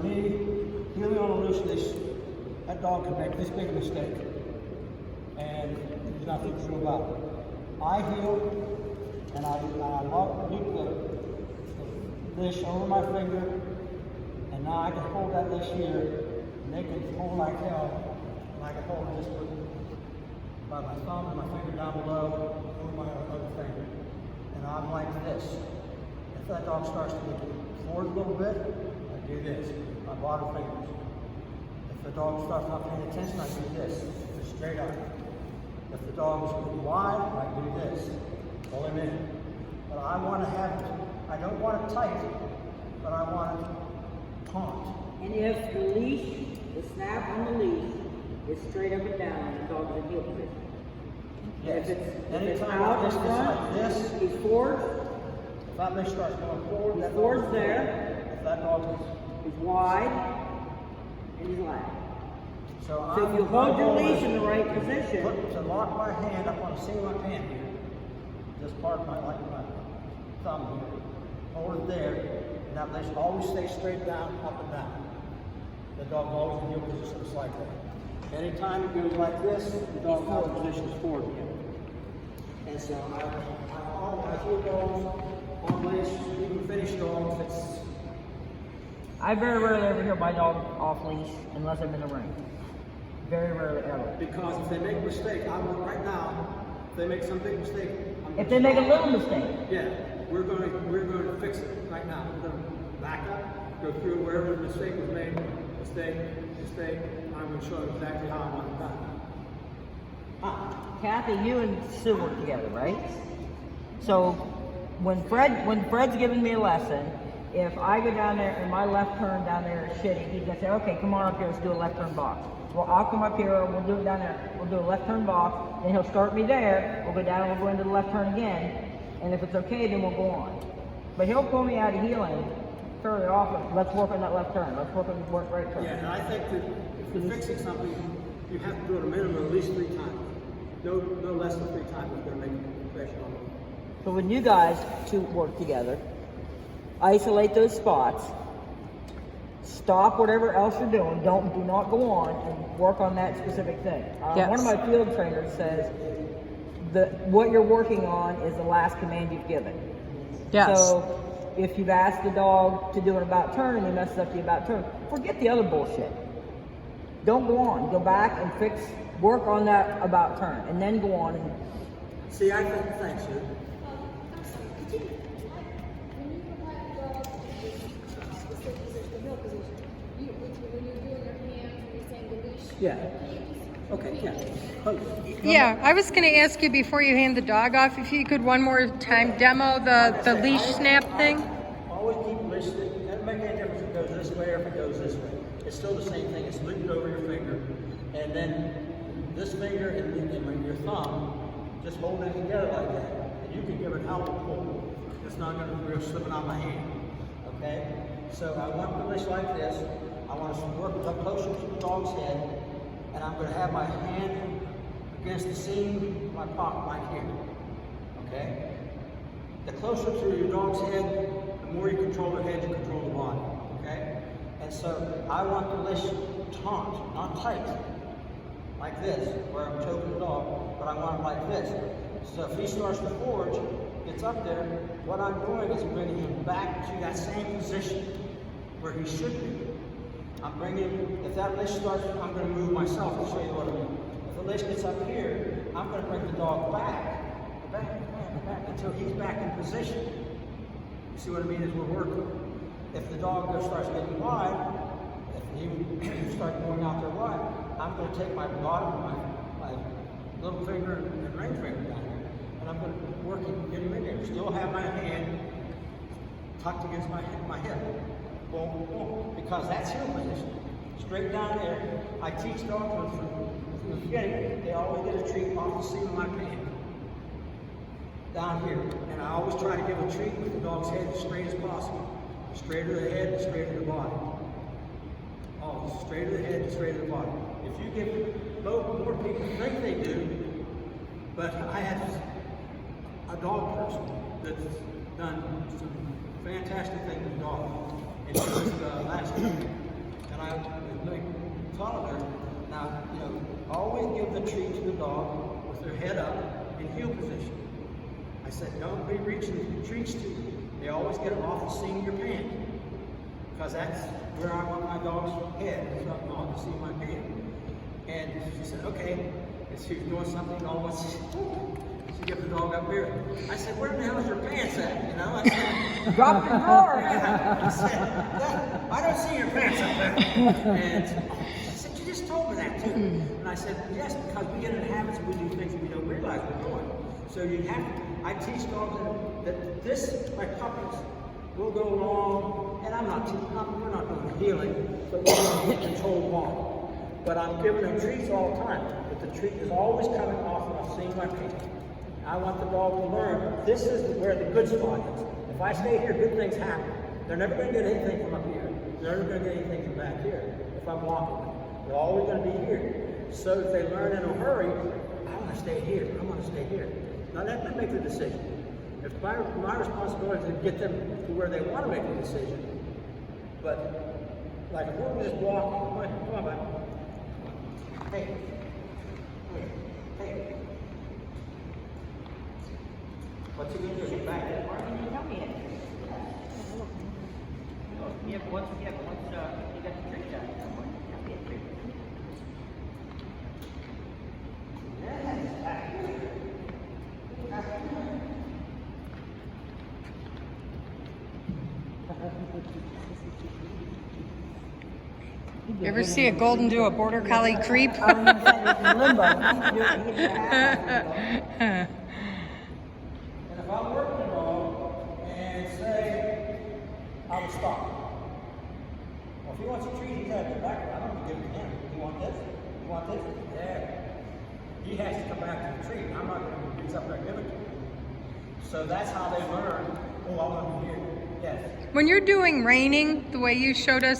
me, heeling on a loose leash, that dog can make this big mistake, and there's nothing to do about it. I heel, and I loop the leash over my finger, and now I can hold that leash here, and they can hold like hell, and I can hold it just by my thumb and my finger down below, over my other finger. And I'm like this. If that dog starts to get forward a little bit, I do this, my bottom fingers. If the dog starts not paying attention, I do this, just straight up. If the dog is moving wide, I do this, pull him in. But I want to have it, I don't want it tight, but I want it taut. And if the leash, the snap on the leash is straight up and down, the dog is in heel position. Yes. If it's Anytime out this in is front, like this, he's forward, if that leash starts going forward, that forward's dog is there. forward. If that dog he's wide, and he's lagging. So So if you hold your leash in the right position, to lock my hand up on the seam of my hand here, this part of my thumb here, hold it there, and that leash always stays straight down, up and down. The dog always in heel position, just like that. Anytime it goes like this, the dog out position is forward again. And so I heel dogs on leash, even finished dogs, it's I very rarely ever hear my dog off leash unless I'm in the ring. Very rarely ever. because if they make a mistake, right now, if they make some big mistake, If they make a little mistake, yeah, we're going to fix it right now. We're going to back up, go through wherever the mistake was made, mistake. I'm going to show you exactly how I want it done. Kathy, you and Sue work together, right? So when Fred's giving me a lesson, if I go down there and my left turn down there is shitty, he's gonna say, okay, come on up here, let's do a left turn box. Well, I'll come up here, we'll do it down there, we'll do a left turn box, then he'll start me there, we'll go down and we'll go into the left turn again, and if it's okay, then we'll go on. But he'll pull me out of healing fairly often. Let's work on that left turn, let's work on the right turn. Yeah, and I think that if you're fixing something, you have to do it a minimum at least 3 times. No less than 3 times is going to make an impression on it. So when you guys two work together, isolate those spots, stop whatever else you're doing, do not go on and work on that specific thing. Yes. One of my field trainers says that what you're working on is the last command you've given. Yes. So if you've asked the dog to do an about turn and he messes up the about turn, forget the other bullshit. Don't go on. Go back and work on that about turn, and then go on and See, I think, thanks, Sue. Yeah. Okay, yeah. Yeah, I was going to ask you before you hand the dog off if you could one more time demo the leash snap thing. Always keep listening. It doesn't make any difference if it goes this way or if it goes this way. It's still the same thing. It's looped over your finger. And then this finger and your thumb, just hold it together like that. And you can give it out a pull. It's not going to be slipping out of my hand. Okay? So I want the leash like this. I want to work up closer to the dog's head. And I'm going to have my hand against the seam of my pocket right here. Okay? The closer to your dog's head, the more you control the head, you control the body. Okay? And so I want the leash taut, not tight, like this, where I'm choking the dog, but I want it like this. So if he starts to forge, gets up there, what I'm doing is bringing him back to that same position where he should be. I'm bringing, if that leash starts, I'm going to move myself to show you what I mean. If the leash gets up here, I'm going to bring the dog back, until he's back in position. You see what I mean as we're working? If the dog starts getting wide, if he starts going out there wide, I'm going to take my bottom, my little finger and ring finger down here, and I'm going to work and get him in there. Still have my hand tucked against my hip. Boom, boom, because that's heel position. Straight down there, I teach dogs from the beginning, they always get a treat off the seam of my pant. Down here. And I always try to give a treat with the dog's head as straight as possible. The straighter the head, the straighter the body. Always, the straighter the head, the straighter the body. If you give more people think they do, but I have a dog person that's done some fantastic things with dogs. And she was last week follow her. Now, you know, always give the treat to the dog with their head up in heel position. I said, don't be reaching treats to them. They always get them off the seam of your pant. Because that's where I want my dog's head, is up on the seam of my pant. And she said, okay. And she was doing something, all of us, she gave the dog up here. I said, where the hell is your pants at? You know, I said, Drop the drawer. I said, I don't see your pants up there. And she said, you just told me that too. And I said, yes, because we get in habits and we do things that we don't realize we're doing. So you have to, I teach dogs that this, my puppies, will go along, and we're not doing healing, but we're doing controlled walk. But I'm giving them treats all the time, but the treat is always coming off and I'm seeing my pants. I want the dog to learn this is where the good spot is. If I stay here, good things happen. They're never going to get anything from up here. They're never going to get anything from back here if I'm walking them. They're always going to be here. So if they learn in a hurry, I want to stay here. I want to stay here. Now let them make the decision. If my responsibility is to get them to where they want to make the decision, but like if we're just walking, come on, bud. Hey. Hey. What's he going to do? Get back there. Why didn't you tell me it? Yeah, but once you got the trick done, that'll be a trick. You ever see a golden do a border collie creep? I was gonna say this in limbo. He did half. And if I'm working a dog and say, I would stop. Well, if he wants a treat, he's got to go back. I don't want to give it to him. You want this? You want this? Yeah. He has to come back to the treat. I'm not going to reach up there and give it to him. So that's how they learn. Oh, I want to be here. Yes. When you're doing reining, the way you showed us